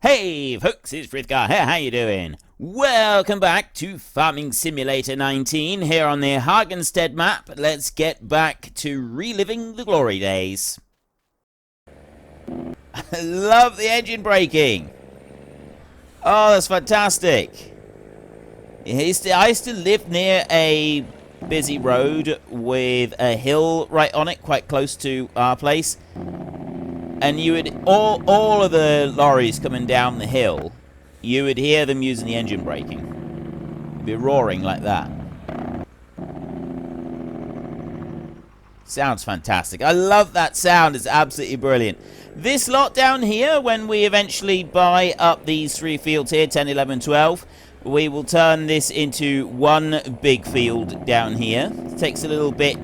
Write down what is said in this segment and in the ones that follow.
Hey folks, it's Frithgar here, how you doing? Welcome back to Farming Simulator 19 here on the Hagenstedt map. Let's get back to reliving the glory days. I love the engine braking. Oh, that's fantastic. I used to live near a busy road with a hill right on it, quite close to our place. And you would, all of the lorries coming down the hill, you would hear them using the engine braking. It'd be roaring like that. Sounds fantastic. I love that sound. It's absolutely brilliant. This lot down here, when we eventually buy up these three fields here, 10, 11, 12, we will turn this into one big field down here. It takes a little bit...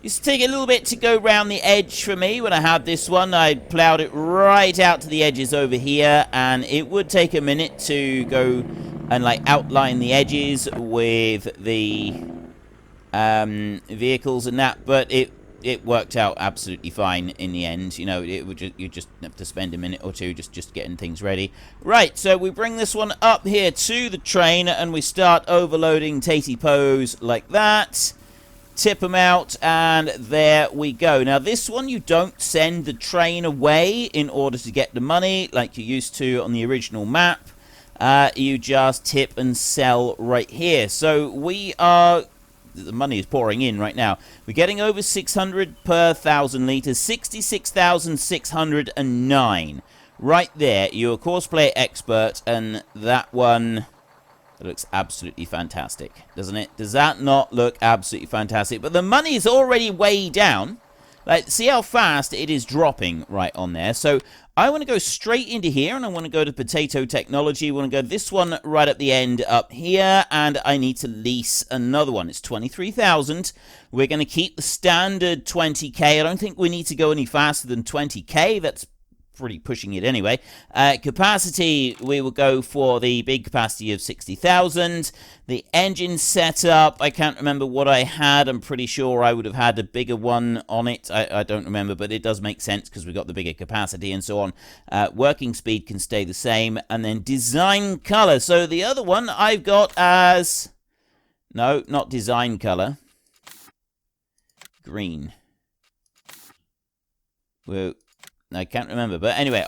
Used to take a little bit to go round the edge for me when I had this one. I ploughed it right out to the edges over here, and it would take a minute to go and like outline the edges with the vehicles and that, but it worked out absolutely fine in the end. You know, you just have to spend a minute or two just getting things ready. Right, so we bring this one up here to the train, and we start overloading Tatey-Poes like that. Tip them out, and there we go. Now, this one, you don't send the train away in order to get the money like you used to on the original map. You just tip and sell right here. So we are... The money is pouring in right now. We're getting over 600 per 1,000 litres. 66,609. Right there. You're a Courseplay expert, and that one... It looks absolutely fantastic, doesn't it? Does that not look absolutely fantastic? But the money is already way down. Like, see how fast it is dropping right on there. So I want to go straight into here, and I want to go to potato technology. I want to go this one right at the end up here, and I need to lease another one. It's 23,000. We're going to keep the standard 20k. I don't think we need to go any faster than 20k. That's pretty pushing it anyway. Capacity, we will go for the big capacity of 60,000. The engine setup, I can't remember what I had. I'm pretty sure I would have had a bigger one on it. I don't remember, but it does make sense because we've got the bigger capacity and so on. Working speed can stay the same. And then design color. So the other one I've got as... No, not design color. Green. Whoa. I can't remember, but anyway,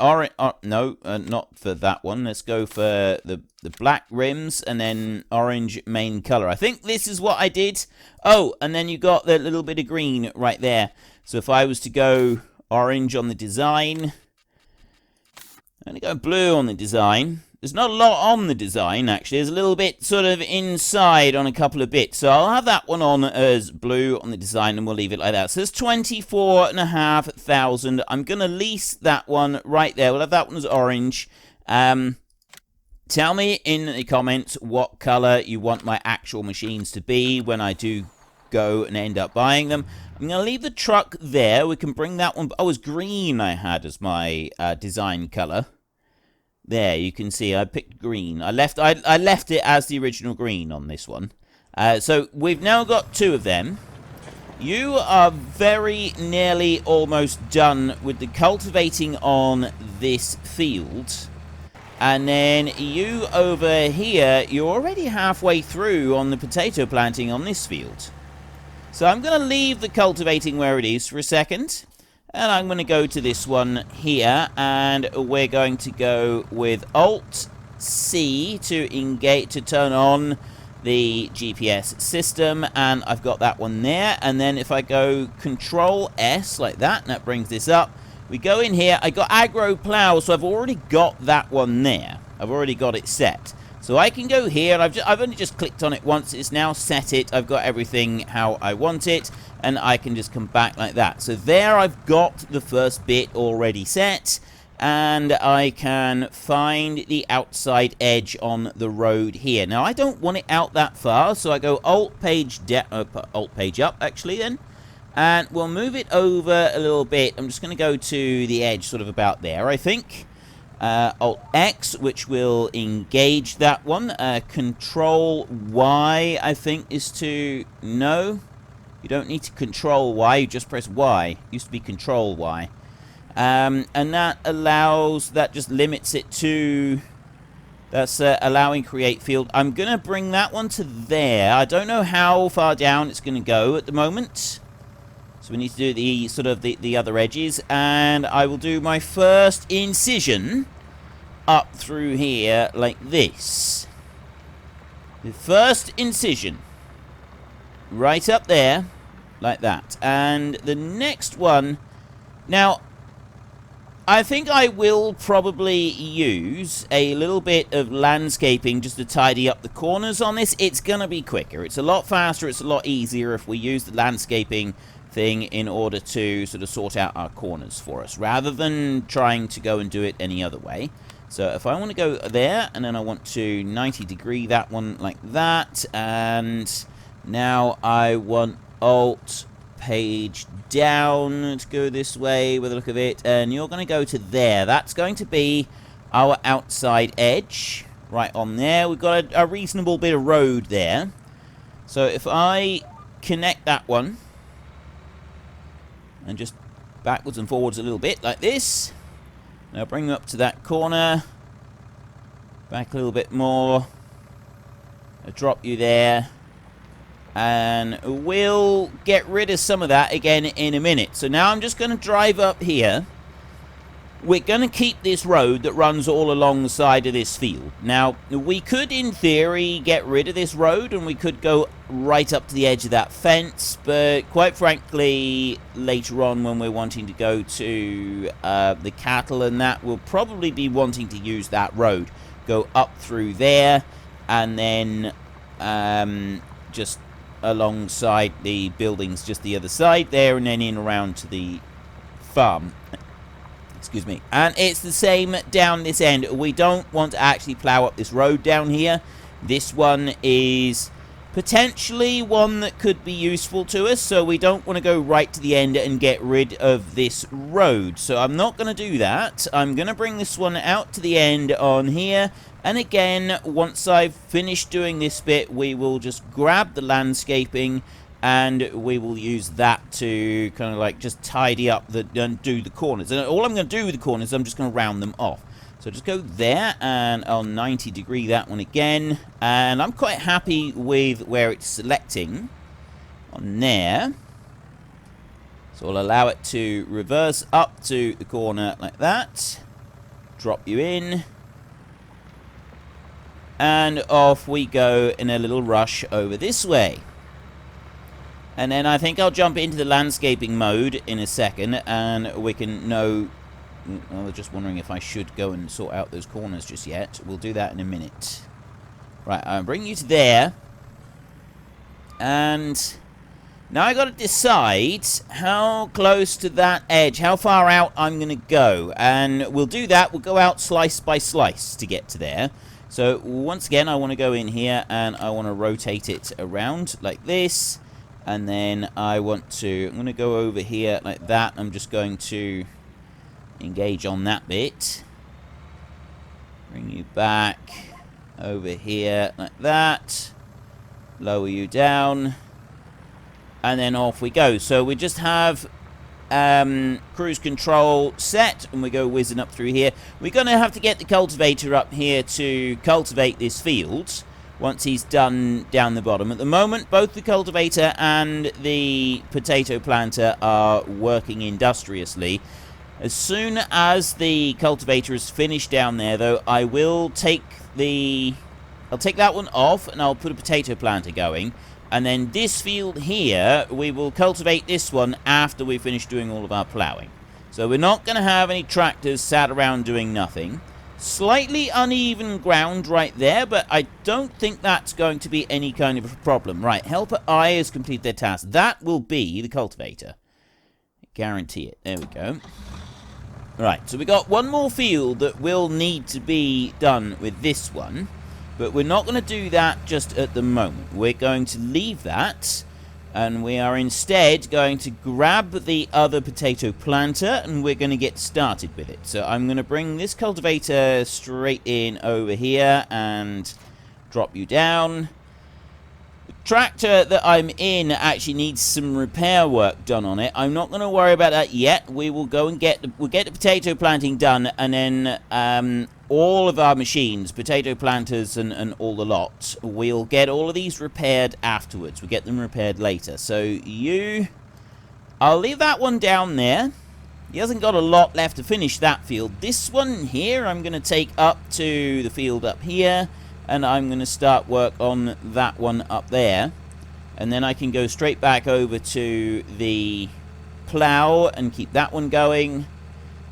no, not for that one. Let's go for the black rims and then orange main color. I think this is what I did. Oh, and then you got the little bit of green right there. So if I was to go orange on the design, I'm going to go blue on the design. There's not a lot on the design, actually. There's a little bit sort of inside on a couple of bits. So I'll have that one on as blue on the design, and we'll leave it like that. So it's 24,500. I'm going to lease that one right there. We'll have that one as orange. Tell me in the comments what color you want my actual machines to be when I do go and end up buying them. I'm going to leave the truck there. We can bring that one... Oh, it's green I had as my design color. There, you can see I picked green. I left it as the original green on this one. So we've now got two of them. You are very nearly almost done with the cultivating on this field. And then you over here, you're already halfway through on the potato planting on this field. So I'm going to leave the cultivating where it is for a second. And I'm going to go to this one here, and we're going to go with Alt-C to engage, to turn on the GPS system, and I've got that one there. And then if I go Control-S like that, and that brings this up, we go in here. I got Agro Plow, so I've already got that one there. I've already got it set. So I can go here, and I've only just clicked on it once. It's now set it. I've got everything how I want it, and I can just come back like that. So there I've got the first bit already set, and I can find the outside edge on the road here. Now, I don't want it out that far, so I go Alt page up, actually, then. And we'll move it over a little bit. I'm just going to go to the edge, sort of about there, I think. Alt-X, which will engage that one. Control-Y, I think, is to... No, you don't need to Control-Y, you just press Y. It used to be Control-Y. And that just limits it to... That's allowing create field. I'm going to bring that one to there. I don't know how far down it's going to go at the moment. So we need to do the other edges. And I will do my first incision up through here like this. The first incision. Right up there. Like that. And the next one... Now... I think I will probably use a little bit of landscaping just to tidy up the corners on this. It's going to be quicker. It's a lot faster. It's a lot easier if we use the landscaping thing in order to sort of sort out our corners for us, rather than trying to go and do it any other way. So if I want to go there, and then I want to 90-degree that one like that, and now I want Alt page down to go this way with a look of it, and you're going to go to there. That's going to be our outside edge right on there. We've got a reasonable bit of road there. So if I connect that one and just backwards and forwards a little bit like this, now bring them up to that corner, back a little bit more, I'll drop you there. And we'll get rid of some of that again in a minute. So now I'm just going to drive up here. We're going to keep this road that runs all along the side of this field. Now, we could, in theory, get rid of this road, and we could go right up to the edge of that fence. But quite frankly, later on when we're wanting to go to the cattle and that, we'll probably be wanting to use that road. Go up through there, and then just... alongside the buildings just the other side there, and then in around to the farm. Excuse me. And it's the same down this end. We don't want to actually plough up this road down here. This one is potentially one that could be useful to us, so we don't want to go right to the end and get rid of this road. So I'm not going to do that. I'm going to bring this one out to the end on here. And again, once I've finished doing this bit, we will just grab the landscaping and we will use that to kind of like just tidy up and do the corners. And all I'm going to do with the corners, I'm just going to round them off. So just go there, and I'll 90-degree that one again. And I'm quite happy with where it's selecting on there. So I'll allow it to reverse up to the corner like that. Drop you in. And off we go in a little rush over this way. And then I think I'll jump into the landscaping mode in a second, and we can know... I was just wondering if I should go and sort out those corners just yet. We'll do that in a minute. Right, I'll bring you to there. And now I got to decide how close to that edge, how far out I'm going to go. And we'll do that. We'll go out slice by slice to get to there. So once again, I want to go in here and I want to rotate it around like this. And then I'm going to go over here like that. I'm just going to engage on that bit. Bring you back over here like that. Lower you down. And then off we go. So we just have cruise control set, and we go whizzing up through here. We're going to have to get the cultivator up here to cultivate this field once he's done down the bottom. At the moment, both the cultivator and the potato planter are working industriously. As soon as the cultivator is finished down there, though, I will take I'll take that one off, and I'll put a potato planter going. And then this field here, we will cultivate this one after we finish doing all of our ploughing. So we're not going to have any tractors sat around doing nothing. Slightly uneven ground right there, but I don't think that's going to be any kind of a problem. Right, helper I has completed their task. That will be the cultivator. Guarantee it. There we go. Right, so we got one more field that will need to be done with this one. But we're not going to do that just at the moment. We're going to leave that, and we are instead going to grab the other potato planter, and we're going to get started with it. So I'm going to bring this cultivator straight in over here and drop you down. The tractor that I'm in actually needs some repair work done on it. I'm not going to worry about that yet. We will go and we'll get the potato planting done, and then all of our machines, potato planters and all the lot, we'll get all of these repaired afterwards. We'll get them repaired later. So I'll leave that one down there. He hasn't got a lot left to finish that field. This one here I'm going to take up to the field up here, and I'm going to start work on that one up there. And then I can go straight back over to the plow and keep that one going.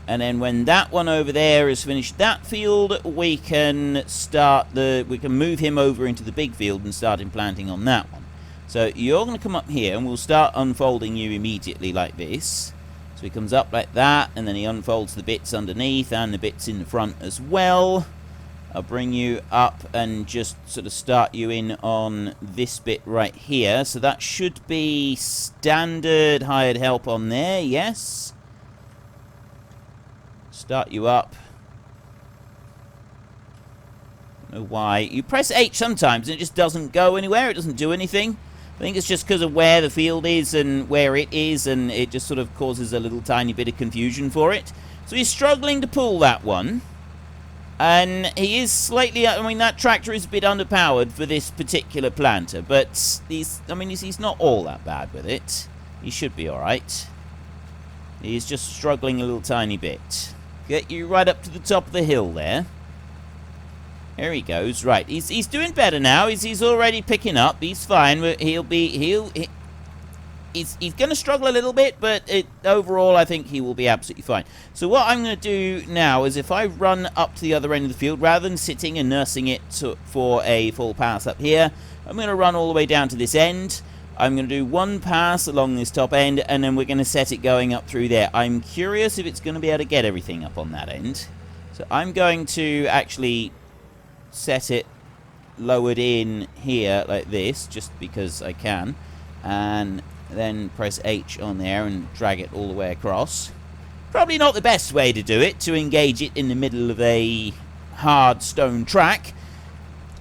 And then when that one over there is finished that field, we can move him over into the big field and start him planting on that one. So you're going to come up here, and we'll start unfolding you immediately like this. So he comes up like that, and then he unfolds the bits underneath and the bits in the front as well. I'll bring you up and just sort of start you in on this bit right here. So that should be standard hired help on there, yes. Start you up. I don't know why. You press H sometimes and it just doesn't go anywhere. It doesn't do anything. I think it's just because of where the field is and where it is, and it just sort of causes a little tiny bit of confusion for it. So he's struggling to pull that one. And he is slightly, I mean, that tractor is a bit underpowered for this particular planter, but he's not all that bad with it. He should be alright. He's just struggling a little tiny bit. Get you right up to the top of the hill there. There he goes. Right, he's doing better now. He's already picking up. He's fine. He's going to struggle a little bit, but overall, I think he will be absolutely fine. So what I'm going to do now is if I run up to the other end of the field, rather than sitting and nursing it for a full pass up here, I'm going to run all the way down to this end. I'm going to do one pass along this top end, and then we're going to set it going up through there. I'm curious if it's going to be able to get everything up on that end. So I'm going to actually set it lowered in here like this, just because I can. And then press H on there and drag it all the way across. Probably not the best way to do it, to engage it in the middle of a hard stone track.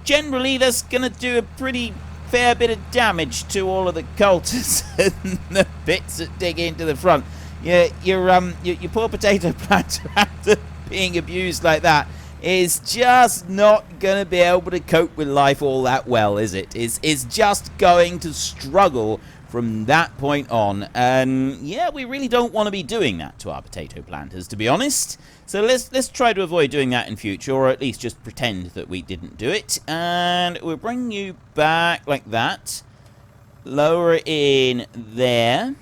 Generally, that's going to do a pretty fair bit of damage to all of the coulters and the bits that dig into the front. Your poor potato planter, after being abused like that, is just not going to be able to cope with life all that well, is it? It's just going to struggle from that point on. And yeah, we really don't want to be doing that to our potato planters, to be honest. So let's try to avoid doing that in future, or at least just pretend that we didn't do it. And we'll bring you back like that. Lower it in there.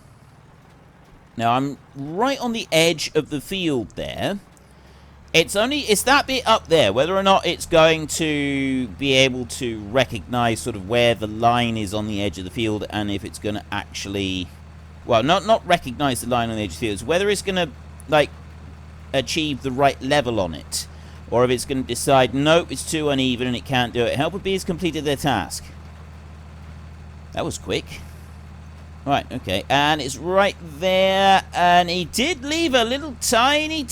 Now I'm right on the edge of the field there. It's that bit up there, whether or not it's going to be able to recognize sort of where the line is on the edge of the field, and if it's going to actually, well, not recognize the line on the edge of the field, it's whether it's going to, like, achieve the right level on it, or if it's going to decide, nope, it's too uneven and it can't do it. Helper B has completed their task. That was quick. Right, okay, and it's right there, and he did leave a little tiny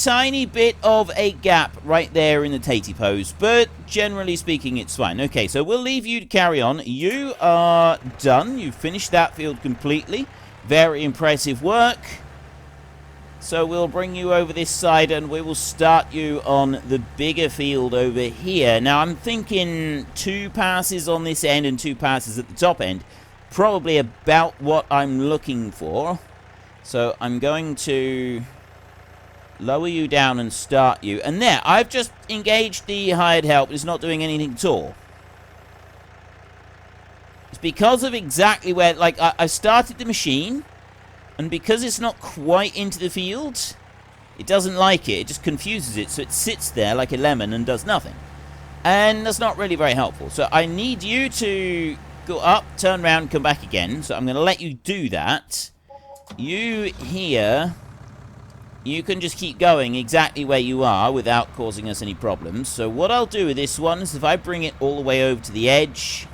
bit of a gap right there in the tatey pose, but generally speaking, it's fine. Okay, so we'll leave you to carry on. You are done. You've finished that field completely. Very impressive work. So we'll bring you over this side, and we will start you on the bigger field over here. Now, I'm thinking 2 passes on this end and 2 passes at the top end. Probably about what I'm looking for. So I'm going to lower you down and start you. And there, I've just engaged the hired help. It's not doing anything at all. It's because of exactly where, like, I started the machine, and because it's not quite into the field, it doesn't like it. It just confuses it, so it sits there like a lemon and does nothing. And that's not really very helpful. So I need you to go up, turn around, come back again. So I'm going to let you do that. You here, you can just keep going exactly where you are without causing us any problems. So what I'll do with this one is if I bring it all the way over to the edge,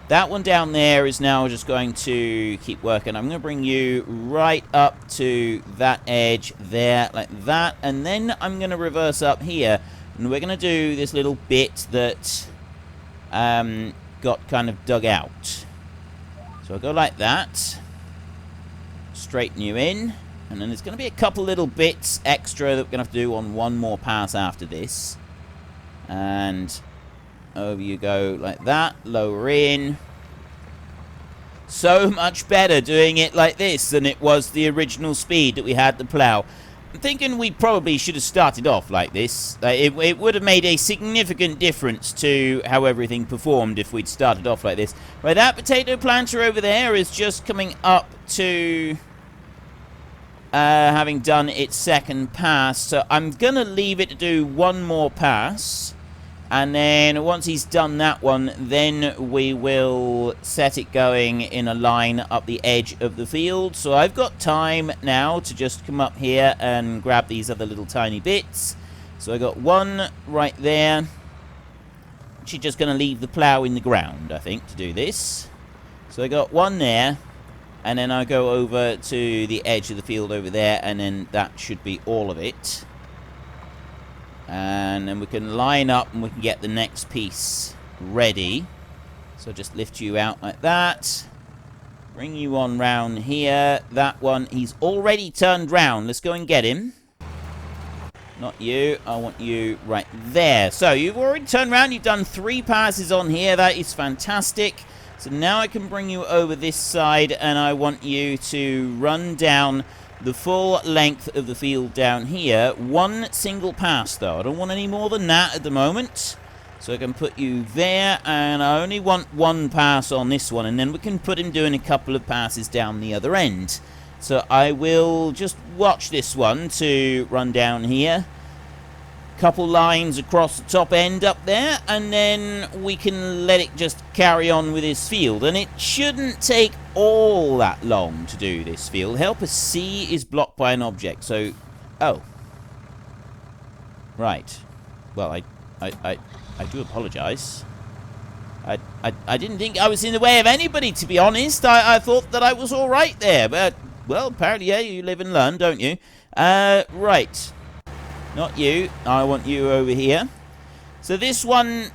that one down there is now just going to keep working. I'm going to bring you right up to that edge there, like that. And then I'm going to reverse up here. And we're going to do this little bit that got kind of dug out. So I'll go like that. Straighten you in. And then there's going to be a couple little bits extra that we're going to have to do on one more pass after this. And over you go like that. Lower in. So much better doing it like this than it was the original speed that we had to plough. I'm thinking we probably should have started off like this. It would have made a significant difference to how everything performed if we'd started off like this. Right, that potato planter over there is just coming up to having done its second pass. So I'm going to leave it to do one more pass. And then once he's done that one, then we will set it going in a line up the edge of the field. So I've got time now to just come up here and grab these other little tiny bits. So I got one right there. Actually just going to leave the plough in the ground, I think, to do this. So I got one there. And then I go over to the edge of the field over there. And then that should be all of it. And then we can line up and we can get the next piece ready. So just lift you out like that. Bring you on round here. That one, he's already turned round. Let's go and get him. Not you. I want you right there. So you've already turned round. You've done 3 passes on here. That is fantastic. So now I can bring you over this side and I want you to run down the full length of the field down here. One single pass, though. I don't want any more than that at the moment. So I can put you there, and I only want one pass on this one, and then we can put him doing a couple of passes down the other end. So I will just watch this one to run down here. Couple lines across the top end up there, and then we can let it just carry on with this field. And it shouldn't take all that long to do this field. Helper C is blocked by an object, so... Oh. Right. Well, I do apologise. I didn't think I was in the way of anybody, to be honest. I thought that I was alright there, but... Well, apparently, yeah, you live and learn, don't you? Right. Not you. I want you over here. So this one,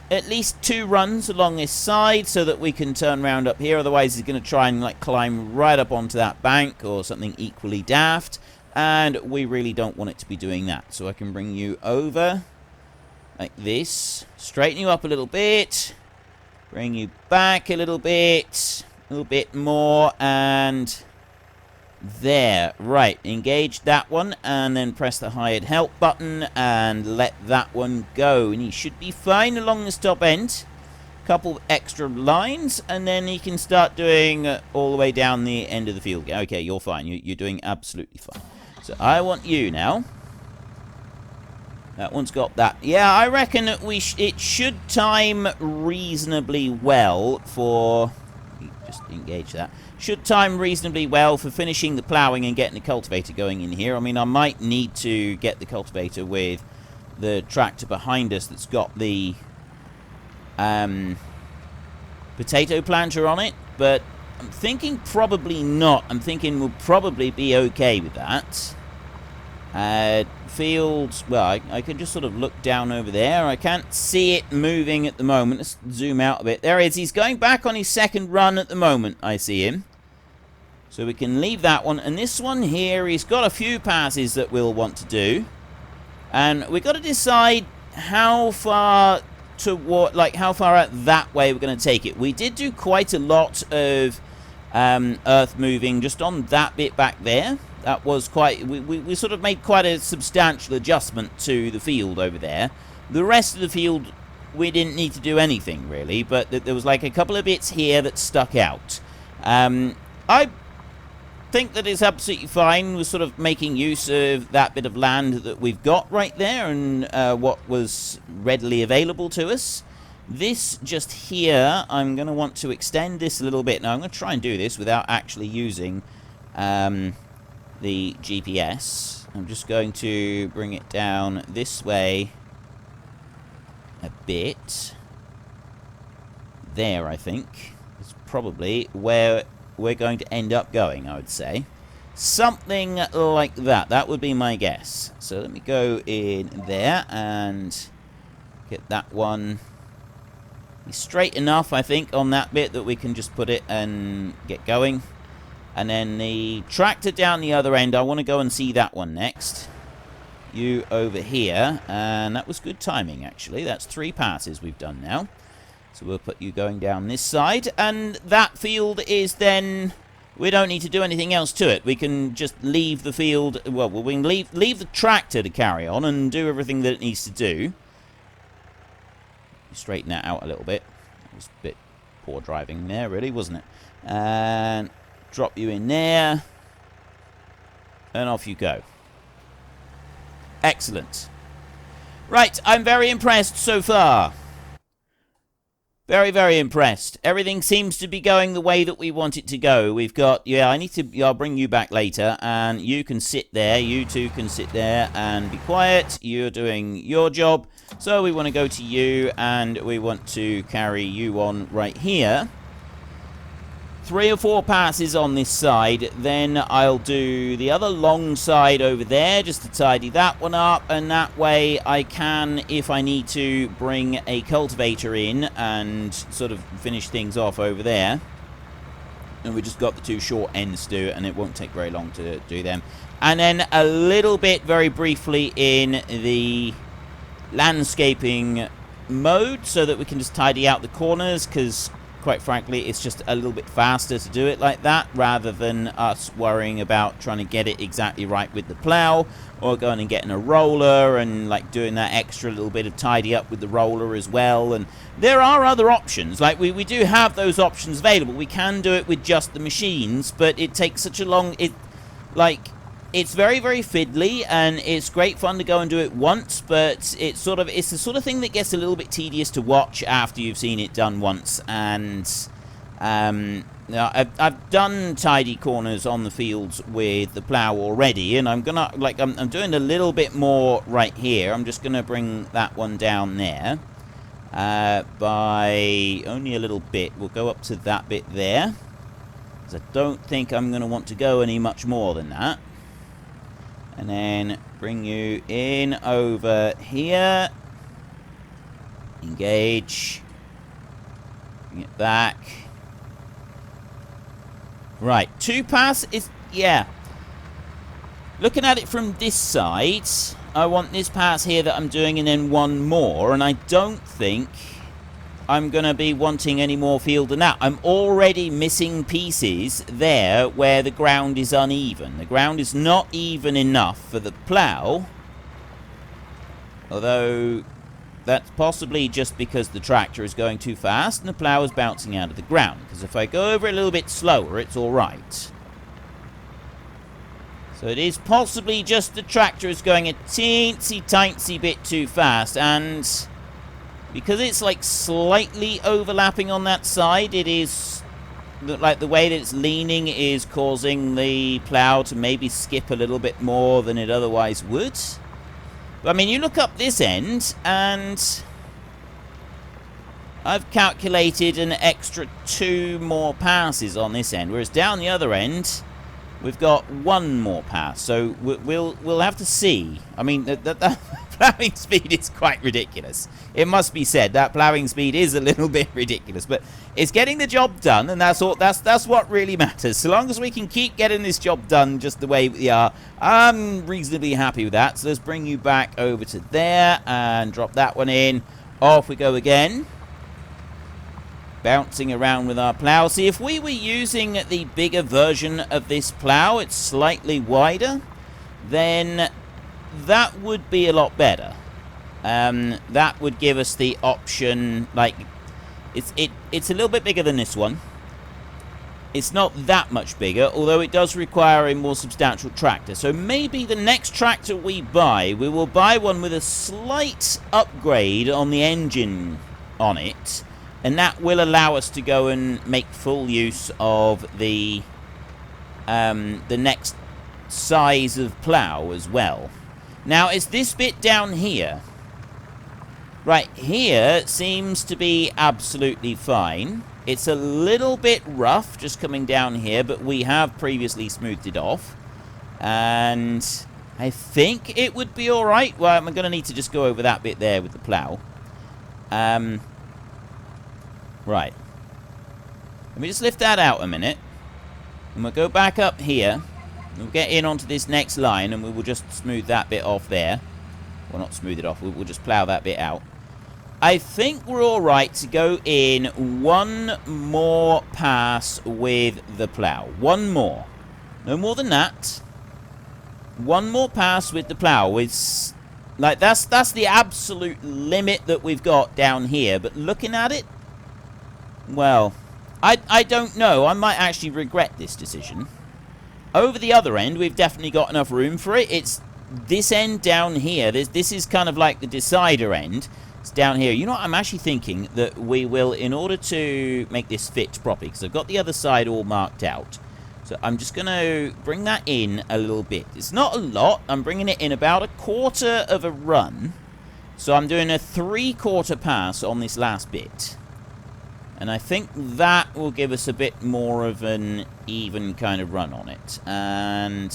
at least 2 runs along this side so that we can turn around up here. Otherwise, he's going to try and like climb right up onto that bank or something equally daft. And we really don't want it to be doing that. So I can bring you over like this. Straighten you up a little bit. Bring you back a little bit more, and... There, right, engage that one and then press the hired help button and let that one go, and he should be fine along this top end. Couple extra lines and then he can start doing all the way down the end of the field. Okay, you're fine, you're doing absolutely fine. So I want you now. That one's got that. Yeah, I reckon that it should time reasonably well for... Just engage that. Should time reasonably well for finishing the ploughing and getting the cultivator going in here. I mean, I might need to get the cultivator with the tractor behind us that's got the potato planter on it, but I'm thinking probably not. I'm thinking we'll probably be okay with that. Fields, well, I can just sort of look down over there. I can't see it moving at the moment. Let's zoom out a bit. There he is. He's going back on his second run at the moment. I see him. So we can leave that one. And this one here, he's got a few passes that we'll want to do. And we've got to decide how far toward, like how far out that way we're going to take it. We did do quite a lot of earth moving just on that bit back there. That was quite... We sort of made quite a substantial adjustment to the field over there. The rest of the field, we didn't need to do anything, really. But there was like a couple of bits here that stuck out. I think that it's absolutely fine with sort of making use of that bit of land that we've got right there and what was readily available to us. This just here, I'm going to want to extend this a little bit. Now, I'm going to try and do this without actually using... the GPS. I'm just going to bring it down this way a bit. There, I think, is probably where we're going to end up going, I would say. Something like that. That would be my guess. So let me go in there and get that one It's straight enough, I think, on that bit that we can just put it and get going. And then the tractor down the other end, I want to go and see that one next. You over here, and that was good timing, actually. That's 3 passes we've done now. So we'll put you going down this side, and that field is then... We don't need to do anything else to it. We can just leave the field... Well, we can leave the tractor to carry on and do everything that it needs to do. Straighten that out a little bit. It was a bit poor driving there, really, wasn't it? And drop you in there. And off you go. Excellent. Right, I'm very impressed so far. Very, very impressed. Everything seems to be going the way that we want it to go. We've got... Yeah, I'll bring you back later. And you can sit there. You two can sit there and be quiet. You're doing your job. So we want to go to you. And we want to carry you on right here. 3 or 4 passes on this side. Then I'll do the other long side over there just to tidy that one up. And that way I can, if I need to, bring a cultivator in and sort of finish things off over there. And we just got the 2 short ends to do it, and it won't take very long to do them. And then a little bit, very briefly, in the landscaping mode so that we can just tidy out the corners, because... Quite frankly, it's just a little bit faster to do it like that, rather than us worrying about trying to get it exactly right with the plow, or going and getting a roller and like doing that extra little bit of tidy up with the roller as well. And there are other options. Like we do have those options available. We can do it with just the machines, but it takes such a long... It's very, very fiddly, and it's great fun to go and do it once, but it's the sort of thing that gets a little bit tedious to watch after you've seen it done once. And I've done tidy corners on the fields with the plow already, and I'm gonna I'm doing a little bit more right here. I'm just gonna bring that one down there by only a little bit. We'll go up to that bit there, because I don't think I'm gonna want to go any much more than that. And then bring you in over here. Engage. Bring it back. Right, 2 pass is... Yeah. Looking at it from this side, I want this pass here that I'm doing and then 1 more. And I don't think I'm going to be wanting any more field than that. I'm already missing pieces there where the ground is uneven. The ground is not even enough for the plow. Although that's possibly just because the tractor is going too fast and the plow is bouncing out of the ground. Because if I go over a little bit slower, it's alright. So it is possibly just the tractor is going a teensy-tiny bit too fast. And... because it's like slightly overlapping on that side, it is like the way that it's leaning is causing the plow to maybe skip a little bit more than it otherwise would. But I mean, you look up this end and I've calculated an extra 2 more passes on this end, whereas down the other end we've got 1 more pass. So we'll have to see. I mean, that ploughing speed is quite ridiculous. It must be said, that ploughing speed is a little bit ridiculous, but it's getting the job done, and that's what really matters. So long as we can keep getting this job done just the way we are, I'm reasonably happy with that. So let's bring you back over to there and drop that one in. Off we go again. Bouncing around with our plow. See, if we were using the bigger version of this plow, it's slightly wider, then that would be a lot better. That would give us the option, like, it's a little bit bigger than this one. It's not that much bigger, although it does require a more substantial tractor. So maybe the next tractor we will buy one with a slight upgrade on the engine on it. And that will allow us to go and make full use of the next size of plow as well. Now, is this bit down here? Right here seems to be absolutely fine. It's a little bit rough just coming down here, but we have previously smoothed it off. And I think it would be alright. Well, I'm going to need to just go over that bit there with the plow. Right. Let me just lift that out a minute. And we'll go back up here. We'll get in onto this next line, and we will just smooth that bit off there. Well, not smooth it off. We'll just plough that bit out. I think we're all right to go in one more pass with the plough. One more. No more than that. One more pass with the plough. It's like that's the absolute limit that we've got down here. But looking at it, well, I don't know. I might actually regret this decision. Over the other end, we've definitely got enough room for it. It's this end down here. This is kind of like the decider end. It's down here. You know what? I'm actually thinking that we will, in order to make this fit properly, because I've got the other side all marked out. So I'm just going to bring that in a little bit. It's not a lot. I'm bringing it in about a quarter of a run. So I'm doing a 3/4 pass on this last bit. And I think that will give us a bit more of an even kind of run on it. And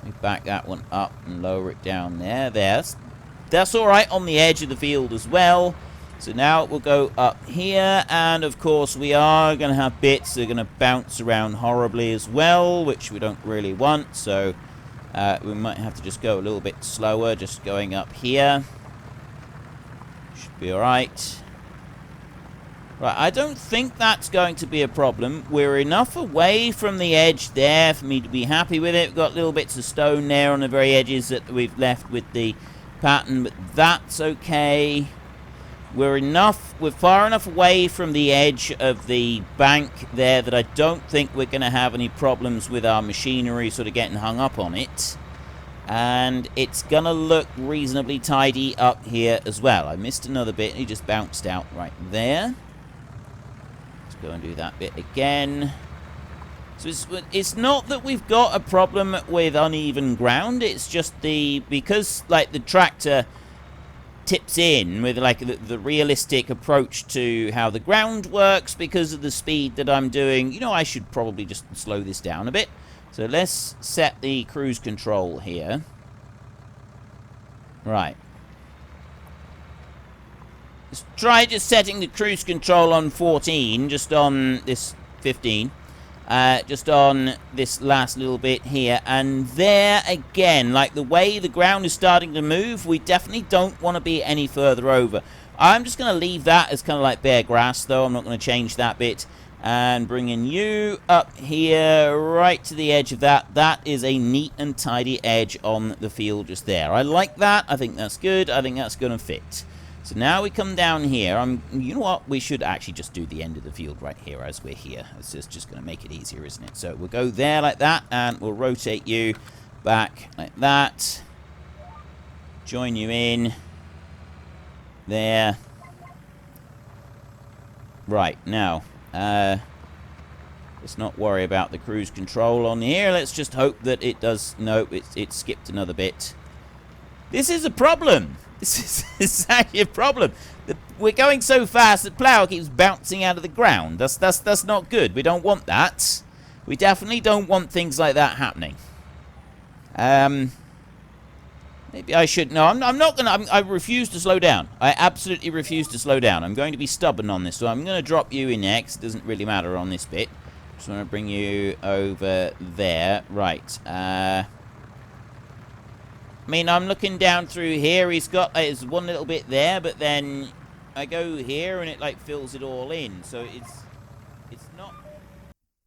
we back that one up and lower it down there. That's all right on the edge of the field as well. So now we'll go up here. And, of course, we are going to have bits that are going to bounce around horribly as well, which we don't really want. So we might have to just go a little bit slower, just going up here. Should be all right. Right, I don't think that's going to be a problem. We're enough away from the edge there for me to be happy with it. We've got little bits of stone there on the very edges that we've left with the pattern, but that's okay. We're far enough away from the edge of the bank there that I don't think we're going to have any problems with our machinery sort of getting hung up on it. And it's going to look reasonably tidy up here as well. I missed another bit. He just bounced out right there. Go and do that bit again. So it's not that we've got a problem with uneven ground. It's just because like the tractor tips in with like the realistic approach to how the ground works because of the speed that I'm doing. You know, I should probably just slow this down a bit. So let's set the cruise control here. Right. Let's try just setting the cruise control on 14, just on this 15, just on this last little bit here. And there again, like the way the ground is starting to move, we definitely don't want to be any further over. I'm just going to leave that as kind of like bare grass, though. I'm not going to change that bit. And bringing you up here, right to the edge of that. That is a neat and tidy edge on the field just there. I like that. I think that's good. I think that's going to fit. So now we come down here. You know what? We should actually just do the end of the field right here as we're here. It's just going to make it easier, isn't it? So we'll go there like that, and we'll rotate you back like that. Join you in. There. Right, now, let's not worry about the cruise control on here. Let's just hope that it does... No, it skipped another bit. This is a problem. This is actually a problem. We're going so fast that plough keeps bouncing out of the ground. That's not good. We don't want that. We definitely don't want things like that happening. Maybe I should... No, I'm not going to... I refuse to slow down. I absolutely refuse to slow down. I'm going to be stubborn on this. So I'm going to drop you in next. It doesn't really matter on this bit. Just want to bring you over there. Right. I mean, I'm looking down through here. He's got there's one little bit there, but then I go here and it like fills it all in. So it's not...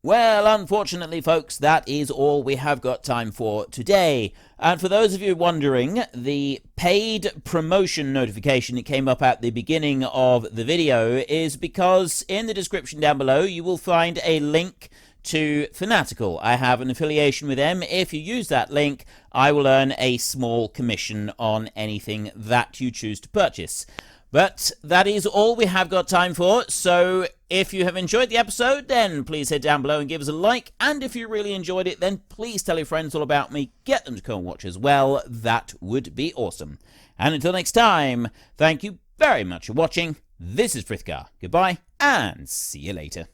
Well, unfortunately, folks, that is all we have got time for today. And for those of you wondering, the paid promotion notification that came up at the beginning of the video is because in the description down below, you will find a link to Fanatical. I have an affiliation with them. If you use that link, I will earn a small commission on anything that you choose to purchase. But that is all we have got time for, so if you have enjoyed the episode, then please head down below and give us a like, and if you really enjoyed it, then please tell your friends all about me, get them to come and watch as well. That would be awesome. And until next time, thank you very much for watching. This is Frithgar. Goodbye, and see you later.